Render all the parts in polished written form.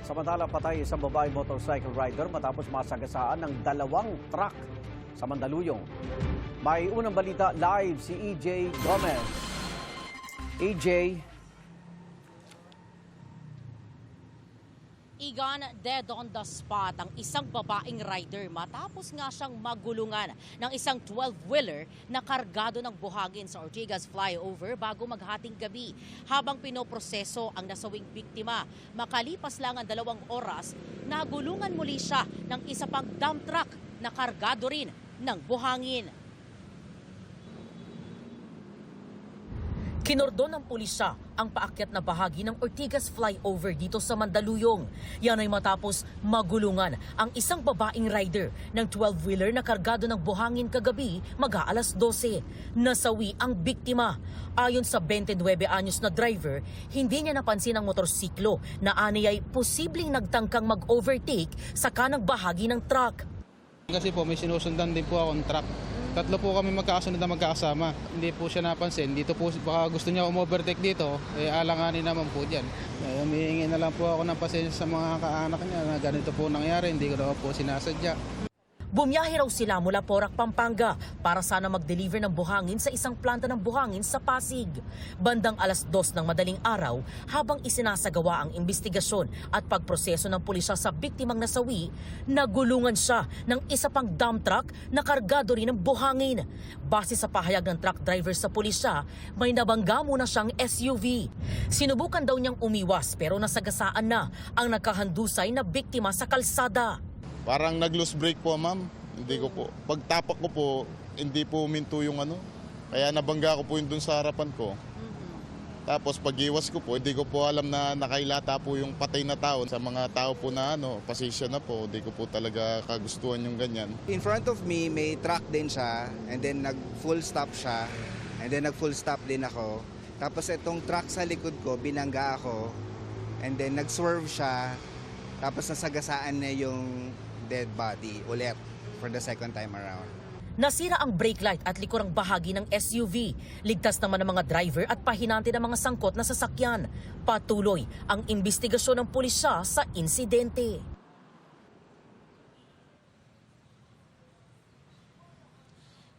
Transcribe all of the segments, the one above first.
Samantala, patay isang babaeng motorcycle rider matapos masagasaan ng dalawang truck sa Mandaluyong. May unang balita live si EJ Gomez. EJ. Igan, dead on the spot ang isang babaeng rider matapos nga siyang magulungan ng isang 12-wheeler na kargado ng buhangin sa Ortigas flyover bago maghating gabi. Habang pinoproseso ang nasawing biktima, makalipas lang ang 2 oras, nagulungan muli siya ng isa pang dump truck na kargado rin ng buhangin. Kinordon ng pulisya ang paakyat na bahagi ng Ortigas flyover dito sa Mandaluyong. Yan ay matapos magulungan ang isang babaeng rider ng 12-wheeler na kargado ng buhangin kagabi mag-aalas 12. Nasawi ang biktima. Ayon sa 29 anyos na driver, hindi niya napansin ang motorsiklo na ani ay posibleng nagtangkang mag-overtake sa kanang bahagi ng truck. Kasi po may sinusundan din po akong truck. 3 po kami magkakasunod na magkakasama. Hindi po siya napansin. Dito po baka gusto niya umovertake dito, alanganin naman po diyan. Humihingi na lang po ako ng pasensya sa mga kaanak niya na ganito po nangyari, hindi ko na po sinasadya. Bumiyahe raw sila mula Porac, Pampanga para sana mag-deliver ng buhangin sa isang planta ng buhangin sa Pasig. Bandang alas 2 ng madaling araw, habang isinasagawa ang investigasyon at pagproseso ng pulisya sa biktimang nasawi, nagulungan siya ng isa pang dump truck na kargado rin ng buhangin. Base sa pahayag ng truck driver sa pulisya, may nabangga muna siyang SUV. Sinubukan daw niyang umiwas pero nasagasaan na ang nakahandusay na biktima sa kalsada. Parang nag-loose brake po, ma'am. Hindi ko po. Pagtapak ko po, hindi po huminto yung ano. Kaya nabangga ko po yun dun sa harapan ko. Tapos pag-iwas ko po, hindi ko po alam na nakailata po yung patay na tao. Sa mga tao po na pasensya na po, hindi ko po talaga kagustuhan yung ganyan. In front of me, may truck din siya. And then nag-full stop siya. And then nag-full stop din ako. Tapos itong truck sa likod ko, binangga ako. And then nag-swerve siya. Tapos nasagasaan na yung dead body ulit for the second time around. Nasira ang brake light at likurang bahagi ng SUV. Ligtas naman ang mga driver at pahinante ng mga sangkot na sasakyan. Patuloy ang investigasyon ng pulisya sa insidente.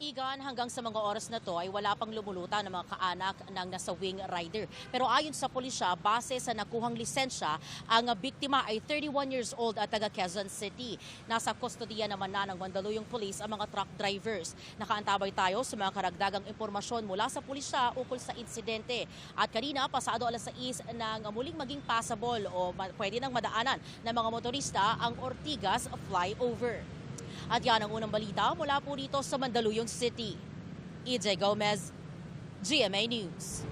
Igan, hanggang sa mga oras na to ay wala pang lumulutan ng mga kaanak ng nasawing rider. Pero ayon sa pulisya, base sa nakuhang lisensya, ang biktima ay 31 years old at taga Quezon City. Nasa kustodiya naman na ng Mandaluyong Police ang mga truck drivers. Nakaantabay tayo sa mga karagdagang impormasyon mula sa pulisya ukol sa insidente. At kanina, pasado alas 6 nang muling maging passable o pwede nang madaanan ng mga motorista ang Ortigas flyover. At yan ang unang balita mula po dito sa Mandaluyong City. EJ Gomez, GMA News.